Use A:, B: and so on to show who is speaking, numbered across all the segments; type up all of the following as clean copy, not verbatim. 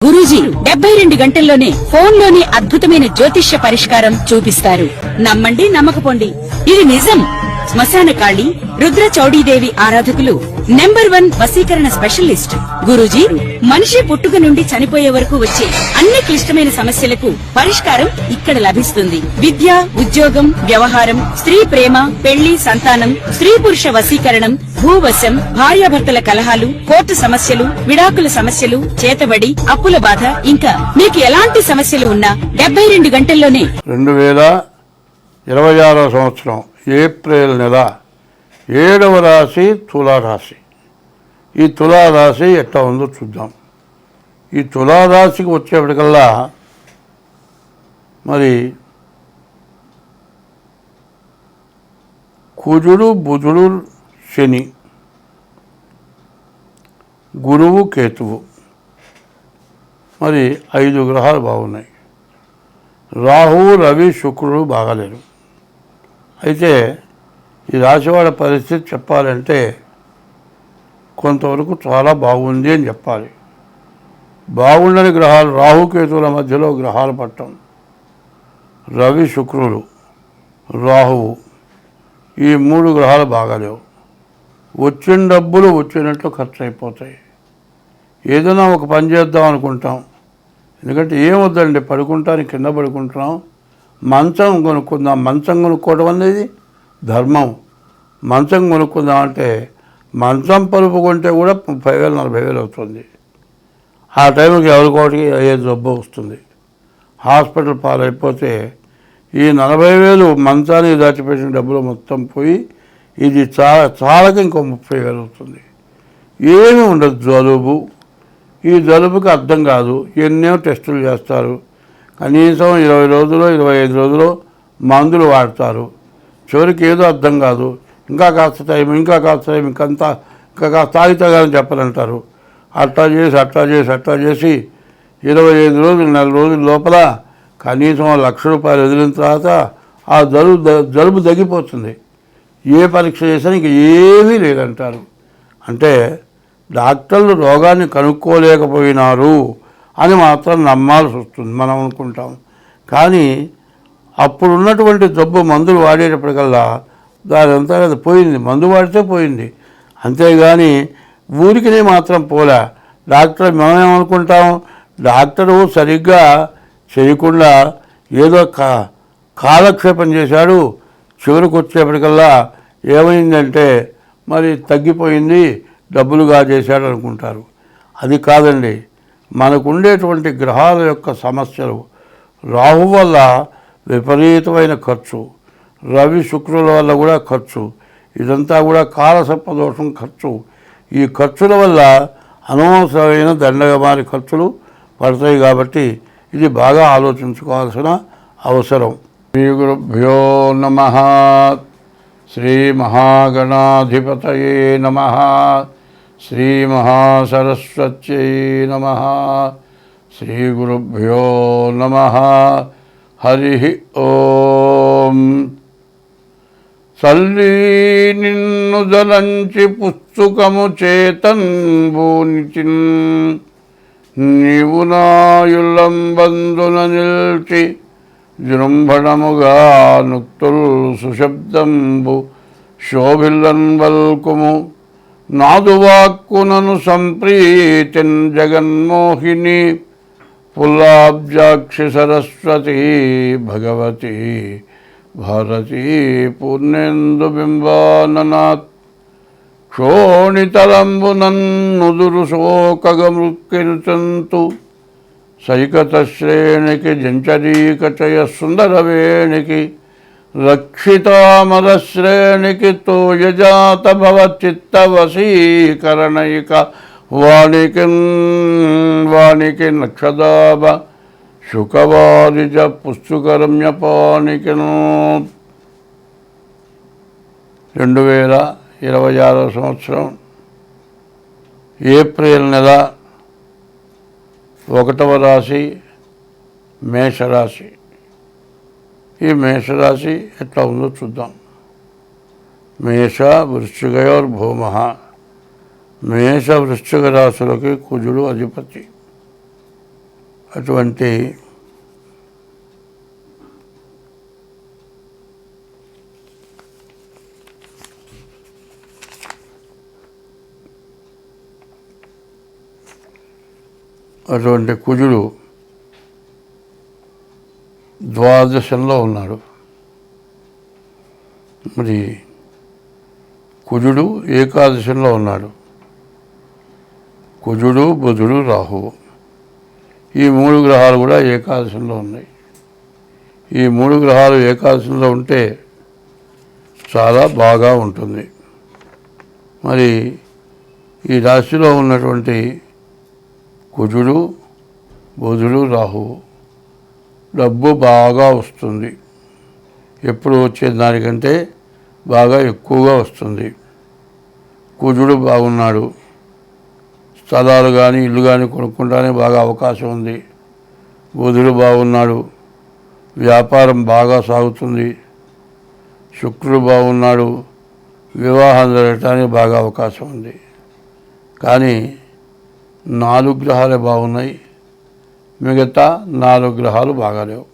A: గురూజీ 72 గంటల్లోనే ఫోన్లోని అద్భుతమైన జ్యోతిష్య పరిష్కారం చూపిస్తారు. నమ్మండి, నమ్మకపోండి, ఇది నిజం. శ్మశాన కాళి రుద్ర చౌడీదేవి ఆరాధకులు నంబర్ 1 వశీకరణ స్పెషలిస్ట్ గురూజీ. మనిషి పుట్టుక నుండి చనిపోయే వరకు వచ్చే అన్ని క్లిష్టమైన సమస్యలకు పరిష్కారం ఇక్కడ లభిస్తుంది. విద్య, ఉద్యోగం, వ్యవహారం, స్త్రీ ప్రేమ, పెళ్లి, సంతానం, స్త్రీ పురుష వశీకరణం, భూవశం, భార్యాభర్తల కలహాలు, కోర్టు సమస్యలు, విడాకుల సమస్యలు, చేతబడి, అప్పుల బాధ, ఇంకా మీకు ఎలాంటి సమస్యలు ఉన్నా 72 గంటల్లోనే
B: 2026 సంవత్సరం ఏప్రిల్ నెల 7వ రాశి తులారాశి. ఈ తులారాశి ఎట్లా ఉందో చూద్దాం. ఈ తులారాశికి వచ్చేప్పటికల్లా మరి కుజుడు, బుధుడు, శని, గురువు, కేతువు, మరి 5 గ్రహాలు బాగున్నాయి. రాహువు, రవి, శుక్రుడు బాగాలేరు. అయితే ఈ రాశివాడ పరిస్థితి చెప్పాలంటే కొంతవరకు చాలా బాగుంది అని చెప్పాలి. బాగుండని గ్రహాలు రాహుకేతువుల మధ్యలో గ్రహాలు పట్టడం, రవి, శుక్రుడు, రాహువు, ఈ 3 గ్రహాలు బాగాలేవు. వచ్చిన డబ్బులు వచ్చినట్లు ఖర్చు అయిపోతాయి. ఏదైనా ఒక పని చేద్దాం అనుకుంటాం, ఎందుకంటే ఏమొద్దండి, పడుకుంటానికి కింద పడుకుంటున్నాం, మంచం కొనుక్కుందాం. మంచం కొనుక్కోవడం అనేది ధర్మం. మంచం కొనుక్కుందాం అంటే మంచం పరుపు కొంటే కూడా 30,000 40,000 అవుతుంది. ఆ టైంకి ఎవరికోటికి అయ్యేది జబ్బు వస్తుంది. హాస్పిటల్ పాలైపోతే ఈ 40,000 మంచానికి దాచిపెట్టిన డబ్బులు మొత్తం పోయి ఇది చాలకి ఇంకో 30,000 అవుతుంది. ఏమీ ఉండదు. జలుబు, ఈ జలుబుకి అర్థం కాదు, ఎన్నో టెస్టులు చేస్తారు. కనీసం 20 రోజులు 25 రోజులు మందులు వాడతారు. చివరికి ఏదో అర్థం కాదు, ఇంకా కాస్త టైం ఇంకా కాస్త తాగితేగాని చెప్పాలంటారు. అట్లా చేసి 25 రోజులు 4 రోజుల లోపల కనీసం ₹1,00,000 వదిలిన తర్వాత ఆ జలుబు తగ్గిపోతుంది. ఏ పరీక్ష చేసినా ఇంక ఏమీ లేదంటారు. అంటే డాక్టర్లు రోగాన్ని కనుక్కోలేకపోయినారు అని మాత్రం నమ్మాల్సి వస్తుంది. మనం అనుకుంటాం, కానీ అప్పుడున్నటువంటి జబ్బు మందులు వాడేటప్పటికల్లా దానంతా కదా పోయింది. మందు వాడితే పోయింది, అంతేగాని ఊరికినే మాత్రం పోలే. డాక్టర్ మేమేమనుకుంటాం, డాక్టరు సరిగ్గా చేయకుండా ఏదో కాలక్షేపం చేశాడు, చివరికి వచ్చేప్పటికల్లా ఏమైందంటే మరి తగ్గిపోయింది, డబ్బులుగా చేశాడు అనుకుంటారు. అది కాదండి. మనకు ఉండేటువంటి గ్రహాల యొక్క సమస్యలు, రాహు వల్ల విపరీతమైన ఖర్చు, రవి శుక్రుల వల్ల కూడా ఖర్చు, ఇదంతా కూడా కాలసర్పదోషం ఖర్చు. ఈ ఖర్చుల వల్ల అనవసరమైన దండగమారి ఖర్చులు పడతాయి. కాబట్టి ఇది బాగా ఆలోచించుకోవాల్సిన అవసరం. శ్రీ గురుభ్యో నమః. శ్రీ మహాగణాధిపతయే నమః. శ్రీ మహాసరస్వత్యై నమః. శ్రీ గురుభ్యో నమః. హరి ఓం. చల్లి నిన్ను జలంచి పుస్తకము చేతంబూనిచిన్, నీవు నాయులంబందున నిల్చి జృంభణముగా నుక్తుల్ సుశబ్దంబు శోభిల్లన్ వల్కుము, నాదువాక్కునను సంప్రీతిన్ జగన్మోహిని, పుల్లాబ్జాక్షి సరస్వతి భగవతి భారతీ పూర్ణేందు బింబాననాత్, క్షోణితలంబునన్నుదురు శోకగమృక్కిల్చంతు, సైకత శ్రేణికి జంచరీకచయ సుందరవేణికి, రక్షితామర శ్రేణికి తోయజాత భవచిత్త వశీకరణైక వాణికి నక్షదాభ శుకవారిజ పుస్తుకరమ్యపానికిను. 2026 సంవత్సరం ఏప్రిల్ నెల 1వ రాశి మేషరాశి. ఈ మేషరాశి ఎట్లా ఉందో చూద్దాం. మేష వృశ్చికయోర్భూమః. మేష వృశ్చిక రాశులకి కుజుడు అధిపతి. అటువంటి కుజుడు ద్వాదశంలో ఉన్నాడు. మరి కుజుడు ఏకాదశంలో ఉన్నాడు. కుజుడు, బుధుడు, రాహువు ఈ 3 గ్రహాలు కూడా ఏకాదశంలో ఉన్నాయి. ఈ 3 గ్రహాలు ఏకాదశంలో ఉంటే చాలా బాగా ఉంటుంది. మరి ఈ రాశిలో ఉన్నటువంటి కుజుడు, బుధుడు, రాహువు డబ్బు బాగా వస్తుంది. ఎప్పుడు వచ్చే దానికంటే బాగా ఎక్కువగా వస్తుంది. కుజుడు బాగున్నాడు, స్థలాలు కానీ ఇల్లు కానీ కొనుక్కుంటానే బాగా అవకాశం ఉంది. బుధుడు బాగున్నాడు, వ్యాపారం బాగా సాగుతుంది. శుక్రుడు బాగున్నాడు, వివాహం జరగటానికి బాగా అవకాశం ఉంది. కానీ 4 గ్రహాలే బాగున్నాయి, మిగతా 4 గ్రహాలు బాగాలేవు.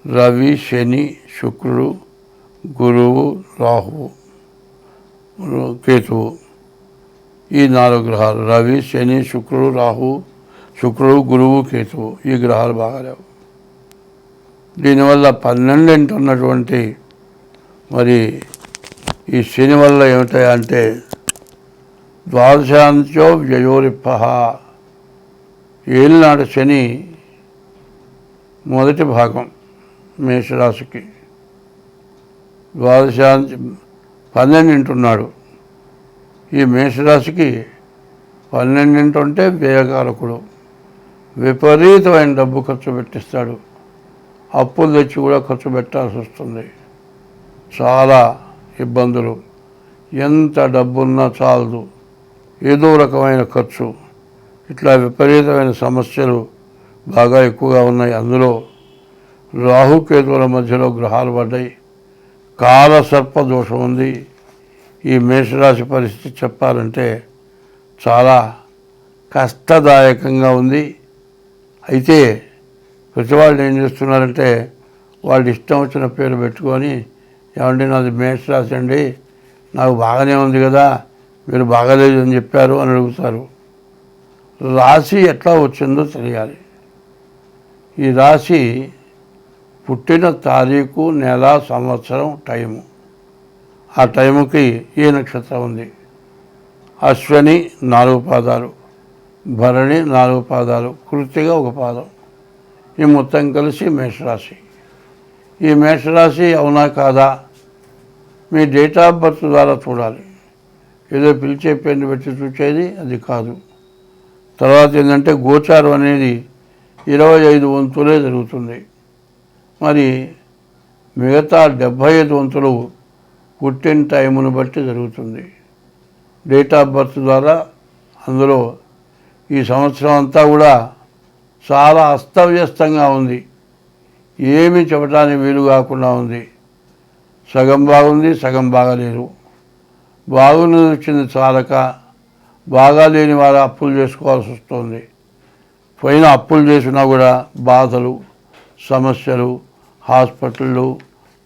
B: రవి, శని, శుక్రుడు, గురువు, రాహువు, కేతువు ఈ 4 గ్రహాలు రవి, శని, శుక్రుడు, రాహువు, శుక్రుడు, గురువు, కేతువు ఈ గ్రహాలు బాగాలేవు. దీనివల్ల 12 ఉన్నటువంటి మరి ఈ శని వల్ల ఏమిటాయంటే ద్వాదశాంత్యో వ్యయోరిప్ప ఏలినాడు శని మొదటి భాగం మేషరాశికి ద్వాదశాంతి 12 ఉన్నాడు. ఈ మేషరాశికి 12 ఉంటే వ్యయకారకుడు, విపరీతమైన డబ్బు ఖర్చు పెట్టిస్తాడు. అప్పులు తెచ్చి కూడా ఖర్చు పెట్టాల్సి వస్తుంది. చాలా ఇబ్బందులు, ఎంత డబ్బున్నా చాలదు, ఏదో రకమైన ఖర్చు, ఇట్లా విపరీతమైన సమస్యలు బాగా ఎక్కువగా ఉన్నాయి. అందులో రాహుకేతువుల మధ్యలో గ్రహాలు పడ్డాయి. కాలసర్ప దోషం ఉంది. ఈ మేషరాశి పరిస్థితి చెప్పాలంటే చాలా కష్టదాయకంగా ఉంది. అయితే ప్రతి వాళ్ళు ఏం చేస్తున్నారంటే వాళ్ళు ఇష్టం వచ్చిన పేరు పెట్టుకొని, ఏమంటే నాది మేషరాశి అండి, నాకు బాగానే ఉంది కదా, మీరు బాగాలేదు అని చెప్పారు అని అడుగుతారు. రాశి ఎట్లా వచ్చిందో తెలియాలి. ఈ రాశి పుట్టిన తారీఖు, నెల, సంవత్సరం, టైము, ఆ టైముకి ఏ నక్షత్రం ఉంది. అశ్వని 4 పాదాలు, భరణి 4 పాదాలు, కృత్తిక 1 పాదం, ఈ మొత్తం కలిసి మేషరాశి. ఈ మేషరాశి అవునా కాదా మీ డేట్ ఆఫ్ బర్త్ ద్వారా చూడాలి. ఏదో పిలిచే పేరుని పెట్టి చూసేది అది కాదు. తర్వాత ఏంటంటే గోచారం అనేది 25 వంతులే జరుగుతుంది. మరి మిగతా 75 వంతులు పుట్టిన టైమును బట్టి జరుగుతుంది. డేట్ ఆఫ్ బర్త్ ద్వారా అందులో ఈ సంవత్సరం అంతా కూడా చాలా అస్తవ్యస్తంగా ఉంది. ఏమీ చెప్పడానికి వీలు కాకుండా ఉంది. సగం బాగుంది, సగం బాగాలేదు. బాగున్నది వచ్చింది చాలక బాగాలేని వారు అప్పులు చేసుకోవాల్సి వస్తుంది. పైన అప్పులు చేసినా కూడా బాధలు, సమస్యలు, హాస్పిటళ్ళు,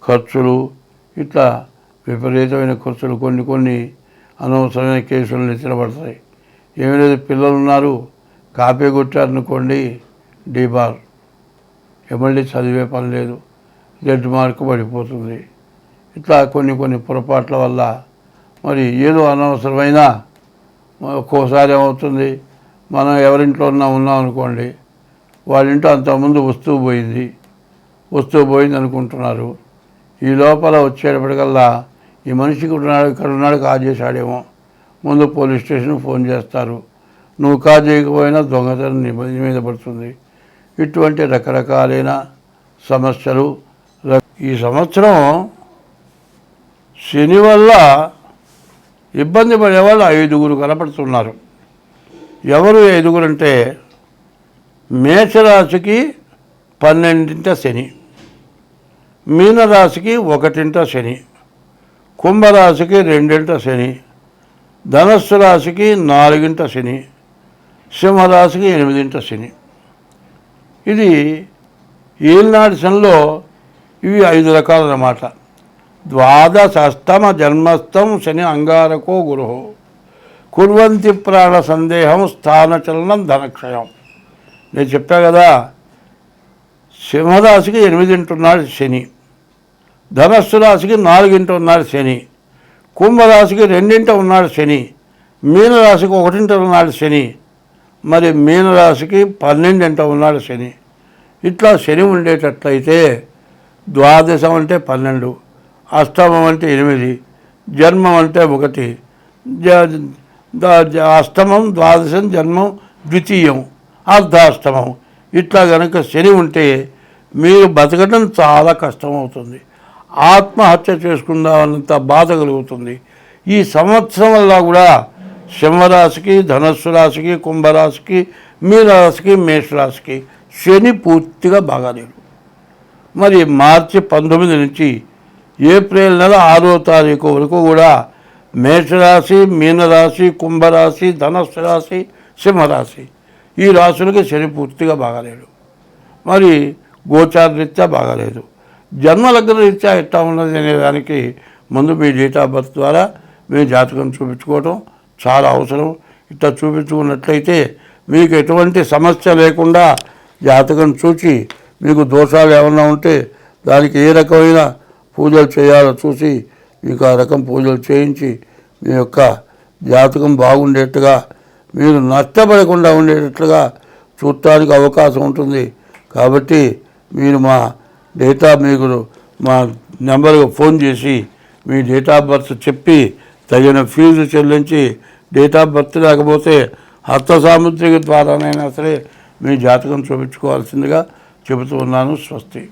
B: ఖర్చులు, ఇట్లా విపరీతమైన ఖర్చులు. కొన్ని అనవసరమైన కేసులు నెత్తినబడతాయి. ఏమీ లేదు, పిల్లలు ఉన్నారు, కాపీ కొట్టారనుకోండి డీబార్, ఎమ్మెల్యే చదివే పని లేదు, జడ్జి మార్కు పడిపోతుంది. ఇట్లా కొన్ని పొరపాట్ల వల్ల మరి ఏదో అనవసరమైన ఒక్కోసారి ఏమవుతుంది, మనం ఎవరింట్లో ఉన్నాం అనుకోండి, వాళ్ళ ఇంట్లో అంతకుముందు వస్తువు పోయింది అనుకుంటున్నారు. ఈ లోపల వచ్చేటప్పటికల్లా ఈ మనిషికి ఇక్కడ ఉన్నాడు కాల్ చేశాడేమో, ముందు పోలీస్ స్టేషన్కి ఫోన్ చేస్తారు. నువ్వు కాల్ చేయకపోయినా దొంగతనం నీ మీద పడుతుంది. ఇటువంటి రకరకాలైన సమస్యలు. ఈ సంవత్సరం శని వల్ల ఇబ్బంది పడేవాళ్ళు 5 కనపడుతున్నారు. ఎవరు 5 అంటే మేషరాశికి 12 శని, మీనరాశికి 1 శని, కుంభరాశికి 2 శని, ధనస్సు రాశికి 4 శని, సింహరాశికి 8 శని. ఇది ఏలినాటి శనిలో ఇవి 5 రకాలన్నమాట. ద్వాదశస్తమ జన్మస్థం శని అంగారకో గురు కుర్వంతి ప్రాణ సందేహం స్థానచలనం ధనక్షయం. నేను చెప్పా కదా, సింహరాశికి 8 ఉన్నాడు శని, ధనస్సు రాశికి 4 ఉన్నాడు శని, కుంభరాశికి 2 ఉన్నాడు శని, మీనరాశికి 1 ఉన్నాడు శని, మరి మీనరాశికి 12 ఉన్నాడు శని. ఇట్లా శని ఉండేటట్లయితే ద్వాదశం అంటే 12, అష్టమం అంటే 8, జన్మం అంటే 1, అష్టమం ద్వాదశం జన్మం ద్వితీయం అర్ధాష్టమం. ఇట్లా కనుక శని ఉంటే మీరు బతకడం చాలా కష్టమవుతుంది, ఆత్మహత్య చేసుకుందామన్నంత బాధ కలుగుతుంది. ఈ సంవత్సరం వల్ల కూడా సింహరాశికి, ధనస్సు రాశికి, కుంభరాశికి, మీనరాశికి, మేషరాశికి శని పూర్తిగా బాగాలేడు. మరి మార్చి 19 నుంచి ఏప్రిల్ నెల 6వ తారీఖు వరకు కూడా మేషరాశి, మీనరాశి, కుంభరాశి, ధనస్సు రాశి, సింహరాశి ఈ రాశులకి శని పూర్తిగా బాగాలేడు. మరి గోచార రీత్యా బాగాలేదు. జన్మలగ్న రీత్యా ఎట్లా ఉన్నది అనేదానికి ముందు మీ డేట్ ఆఫ్ బర్త్ ద్వారా మీ జాతకం చూపించుకోవటం చాలా అవసరం. ఇట్లా చూపించుకున్నట్లయితే మీకు ఎటువంటి సమస్య లేకుండా జాతకం చూసి మీకు దోషాలు ఏమన్నా ఉంటే దానికి ఏ రకమైన పూజలు చేయాలో చూసి మీకు ఆ రకం పూజలు చేయించి మీ యొక్క జాతకం బాగుండేట్టుగా, మీరు నష్టపడకుండా ఉండేటట్లుగా చూడటానికి అవకాశం ఉంటుంది. కాబట్టి మీరు మా మీకు మా నెంబర్కి ఫోన్ చేసి మీ డేట్ ఆఫ్ బర్త్ చెప్పి తగిన ఫీజు చెల్లించి, డేట్ ఆఫ్ బర్త్ లేకపోతే హస్త సాముద్రిక ద్వారానైనా సరే మీ జాతకం చూపించుకోవాల్సిందిగా చెబుతూ ఉన్నాను. స్వస్తి.